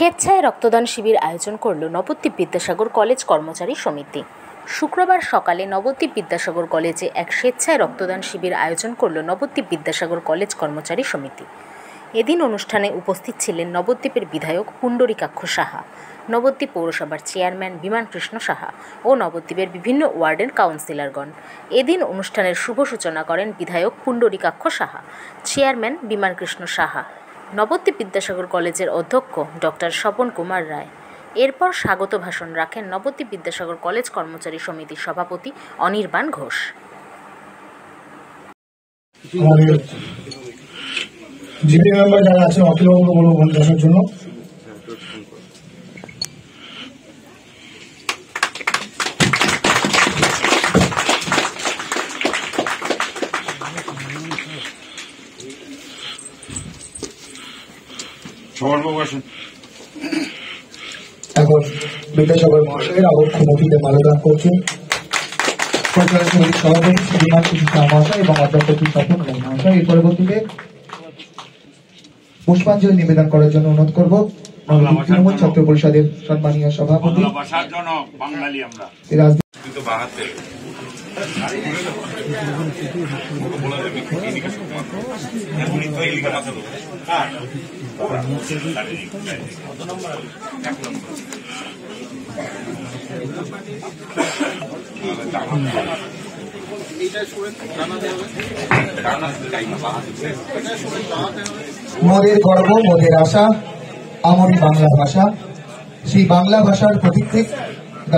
স্বেচ্ছায় রক্তদান শিবির আয়োজন করল নবদ্বীপ বিদ্যাসাগর কলেজ কর্মচারী সমিতি। শুক্রবার সকালে নবদ্বীপ বিদ্যাসাগর কলেজে এক স্বেচ্ছায় রক্তদান শিবির আয়োজন করল নবদ্বীপ বিদ্যাসাগর কলেজ কর্মচারী সমিতি। এদিন অনুষ্ঠানে উপস্থিত ছিলেন নবদ্বীপের বিধায়ক পুণ্ডরীকাক্ষ সাহা, নবদ্বীপ পৌরসভার চেয়ারম্যান বিমান কৃষ্ণ সাহা ও নবদ্বীপের বিভিন্ন ওয়ার্ডের কাউন্সিলরগণ। এদিন অনুষ্ঠানের শুভ সূচনা করেন বিধায়ক পুণ্ডরীকাক্ষ সাহা, চেয়ারম্যান বিমান কৃষ্ণ সাহা, নবদ্বীপ বিদ্যাসাগর কলেজের অধ্যক্ষ ডক্টর স্বপন কুমার রায়। এরপর স্বাগত ভাষণ রাখেন নবদ্বীপ বিদ্যাসাগর কলেজ কর্মচারী সমিতির সভাপতি অনির্বাণ ঘোষ। জিপি মেম্বার যারা আছেন অখিলবাবুকে বলবো বলে দেখার জন্য। এখন বিদ্যাসাগর মহাশয়ের আবক্ষ মূর্তিতে মাল্যদান করছেন সরকারের সমিতির সভাপতি বিমান কৃষ্ণ মহাশয় এবং অধ্যাপক স্বপন মহাশয়। এই পরবর্তীতে পুষ্পাঞ্জলি নিবেদন করার জন্য অনুরোধ করব তৃণমূল ছাত্র পরিষদের সম্মানীয় সভাপতি মোদের গর্ব মোদের আশা আমারই বাংলা ভাষা। সেই বাংলা ভাষার প্রতীক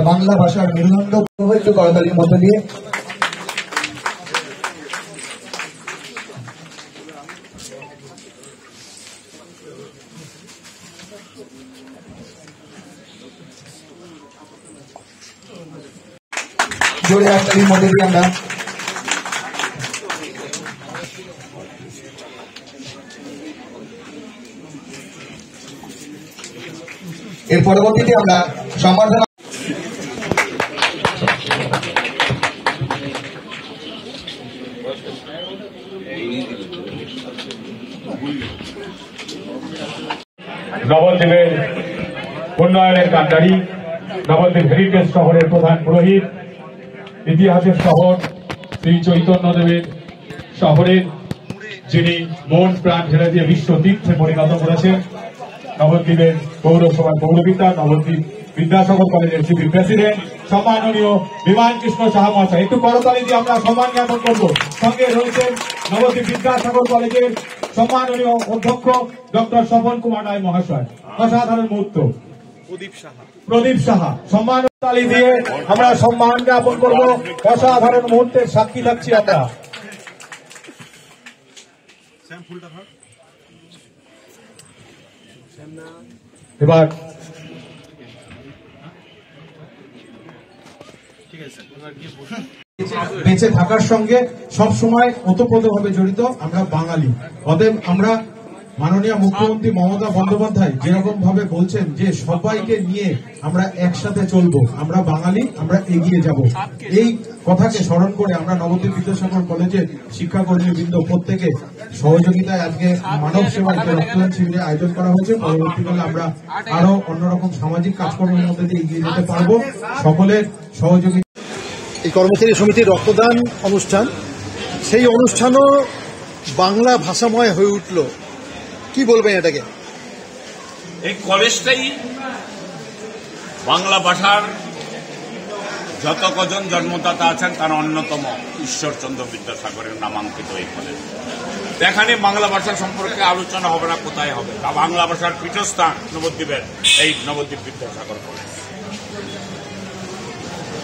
বাংলা ভাষার মেরুদণ্ড প্রবাহিত করতালির মধ্য দিয়ে জোরে হাততালির মধ্যে দিয়ে আমরা এর পরবর্তীতে আমরা সম্বর্ধনা নবদ্বীপের উন্নয়নের কান্ডারি, নবদ্বীপ হেরিটেজ শহরের প্রধান পুরোহিত, ইতিহাসের শহর শ্রী চৈতন্যদেবের শহরের যিনি মন প্রাণ ঢেলে দিয়ে বিশ্ব তীর্থে পরিণত করেছেন, নবদ্বীপের পৌরসভার পৌরপিতা, নবদ্বীপ বিদ্যাসাগর কলেজের সিপি প্রেসিডেন্ট সম্মাননীয় বিমান কৃষ্ণ সাহা মহাশয়। একটু করতালি দিয়ে আমরা সম্মান জ্ঞাপন করব। সঙ্গে রয়েছেন নবদ্বীপ বিদ্যাসাগর কলেজের সম্মাননীয় অধ্যক্ষ ডক্টর স্বপন কুমার রায় মহাশয়। অসাধারণ মুহূর্ত। প্রদীপ সাহা সম্মান তালি দিয়ে আমরা সম্মান জ্ঞাপন করব। অসাধারণ মুহূর্তের সাক্ষী থাকছি আমরা। এবার বেঁচে থাকার সঙ্গে সব সময় ওতপ্রোতভাবে জড়িত আমরা বাঙালি। অতএব আমরা মাননীয় মুখ্যমন্ত্রী মমতা বন্দ্যোপাধ্যায় যেরকম ভাবে বলছেন যে সবাইকে নিয়ে আমরা একসাথে চলবো, আমরা বাঙালি, আমরা এগিয়ে যাব, এই কথাকে স্মরণ করে আমরা নবদ্বীপ বিদ্যাসাগর কলেজের শিক্ষাকর্মীবৃন্দ প্রত্যেকে সহযোগিতায় আজকে মানব সেবায় রক্তদান শিবিরের আয়োজন করা হয়েছে। পরবর্তীকালে আমরা আরো অন্যরকম সামাজিক কাজকর্মের মধ্যে দিয়ে এগিয়ে যেতে পারবো। সকলের সহযোগিতা এই কর্মচারী সমিতির রক্তদান অনুষ্ঠান, সেই অনুষ্ঠানও বাংলা ভাষাময় হয়ে উঠল। কি বলবেন এটাকে? এই কলেজটাই বাংলা ভাষার যত কজন জন্মদাতা আছেন তার অন্যতম ঈশ্বরচন্দ্র বিদ্যাসাগরের নামাঙ্কিত এই কলেজ। এখানে বাংলা ভাষা সম্পর্কে আলোচনা হবে না, কোথায় হবে? বাংলা ভাষার পীঠস্থান নবদ্বীপের এই নবদ্বীপ বিদ্যাসাগর কলেজ।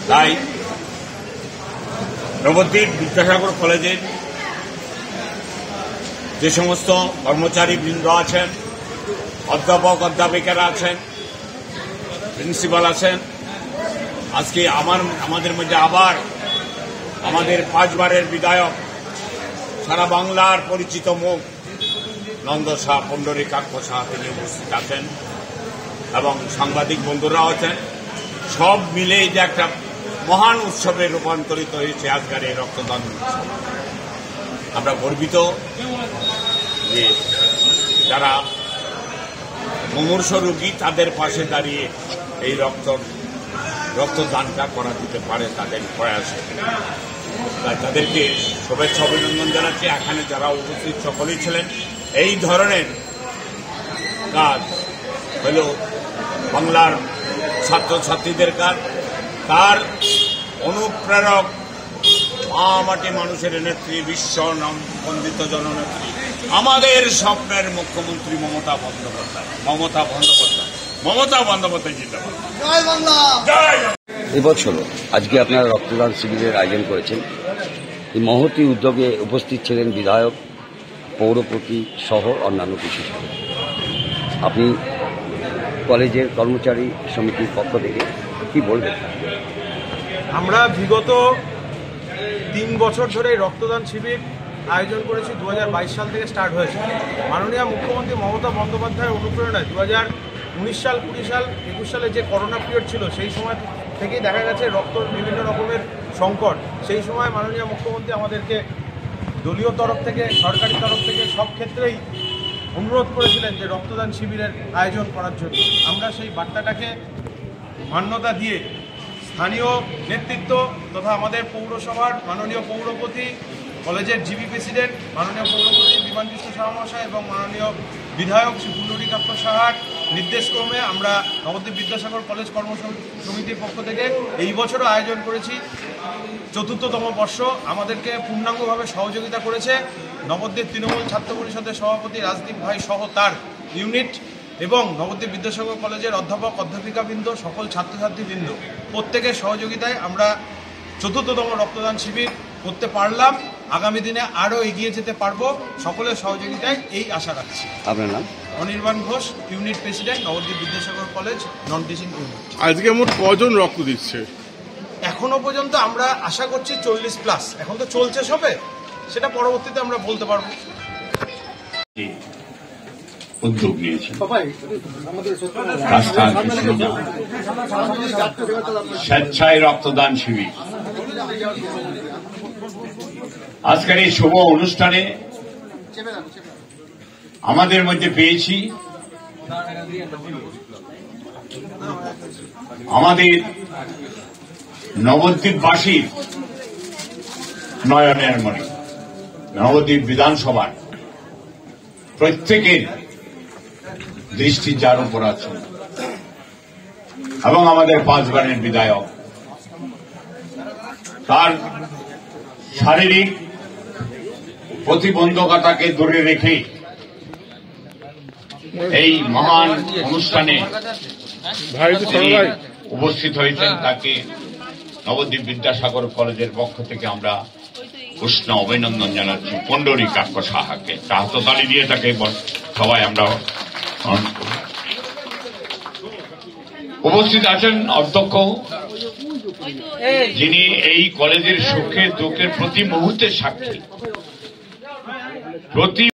তাই নবদ্বীপ বিদ্যাসাগর কলেজের যে সমস্ত কর্মচারী বৃন্দ আছেন, অধ্যাপক অধ্যাপিকারা আছেন, প্রিন্সিপাল আছেন, আজকে আমাদের মধ্যে আবার আমাদের 5 বারের বিধায়ক, সারা বাংলার পরিচিত মুখ নন্দ শাহ, পুণ্ডরীকাক্ষ সাহা তিনি উপস্থিত আছেন এবং সাংবাদিক বন্ধুরাও আছেন। সব মিলে যে একটা মহান উৎসবে রূপান্তরিত হয়েছে আজকের এই রক্তদান উৎসব। আমরা গর্বিত যে যারা মুমূর্ষ রোগী তাদের পাশে দাঁড়িয়ে এই রক্তদানটা করা দিতে পারে তাদের প্রয়াসে। তাই তাদেরকে শুভেচ্ছা অভিনন্দন জানাচ্ছি। এখানে যারা উপস্থিত সকলেই ছিলেন। এই ধরনের কাজ হল বাংলার ছাত্রছাত্রীদের কাজ। তার অনুপ্রেরক মা মাটি মানুষের নেত্রী, বিশ্ব বন্দিত জননেত্রী, আমাদের স্বপ্নের মুখ্যমন্ত্রী মমতা বন্দ্যোপাধ্যায় জিন্দাবাদ। এবছর আজকে আপনারা রক্তদান শিবিরের আয়োজন করেছেন। এই মহতী উদ্যোগে উপস্থিত ছিলেন বিধায়ক, পৌরপতি সহ অন্যান্য কিছু। আপনি কলেজের কর্মচারী সমিতির পক্ষ থেকে কি বলবেন? আমরা বিগত 3 বছর ধরে রক্তদান শিবির আয়োজন করেছি। 2022 সাল থেকে স্টার্ট হয়েছে। মাননীয় মুখ্যমন্ত্রী মমতা বন্দ্যোপাধ্যায়ের অনুপ্রেরণায় 2019 সাল, 20 সাল, 21 সালে যে করোনা পিরিয়ড ছিল সেই সময় থেকেই দেখা গেছে রক্তর বিভিন্ন রকমের সংকট। সেই সময় মাননীয় মুখ্যমন্ত্রী আমাদেরকে দলীয় তরফ থেকে, সরকারি তরফ থেকে সব ক্ষেত্রেই অনুরোধ করেছিলেন যে রক্তদান শিবিরের আয়োজন করার জন্য। আমরা সেই বার্তাটাকে মান্যতা দিয়ে স্থানীয় নেতৃত্ব তথা আমাদের পৌরসভার মাননীয় পৌরপতি, কলেজের জিবি প্রেসিডেন্ট মাননীয় পৌরপতি বিমান কৃষ্ণ সাহা মহাশয় এবং মাননীয় বিধায়ক শ্রী পুণ্ডরীকাক্ষ সাহার নির্দেশক্রমে আমরা নবদ্বীপ বিদ্যাসাগর কলেজ কর্মসমিতির পক্ষ থেকে এই বছরও আয়োজন করেছি। ৪র্থতম বর্ষ। আমাদেরকে পূর্ণাঙ্গভাবে সহযোগিতা করেছে নবদ্বীপ তৃণমূল ছাত্র পরিষদের সভাপতি রাজদীপ ভাই সহ তার ইউনিট এবং নবদ্বীপ বিদ্যাসাগর কলেজের অধ্যাপক অধ্যাপিকাবৃন্দ, সকল ছাত্রছাত্রীবৃন্দ প্রত্যেকের সহযোগিতায় আমরা ৪র্থতম রক্তদান শিবির করতে পারলাম। আগামী দিনে আরও এগিয়ে যেতে পারবো। সকলের সহযোগিতায় এই আশা রাখছি। আপনার নাম? Anirban Ghosh, unit president, Nabadwip Vidyasagar college non teaching unit. আজকে মোট কজন রক্ত দিচ্ছে? এখনো পর্যন্ত আমরা আশা করছি 40+। এখন তো চলছে সবে, সেটা পরবর্তীতে আমরা বলতে পারবো। উদ্যোগ নিয়েছেন স্বেচ্ছায় রক্তদান শিবির। আজকের এই শুভ অনুষ্ঠানে আমাদের মধ্যে পেয়েছি আমাদের নবদ্বীপবাসীর নয়নের মণি, নবদ্বীপ বিধানসভার প্রত্যেকের দৃষ্টি যার উপর আছে এবং আমাদের 5 বারের বিধায়ক তার শারীরিক প্রতিবন্ধকতাকে দূরে রেখে এই মহান অনুষ্ঠানে উপস্থিত হয়েছেন। তাকে নবদ্বীপ বিদ্যাসাগর কলেজের পক্ষ থেকে আমরা উষ্ণ অভিনন্দন জানাচ্ছি। পুণ্ডরীকাক্ষ সাহাকে হাততালি দিয়ে তাকে সবাই আমরা উপস্থিত আছেন অধ্যক্ষ, যিনি এই কলেজের সুখে দুঃখের প্রতি মুহূর্তে সাক্ষী।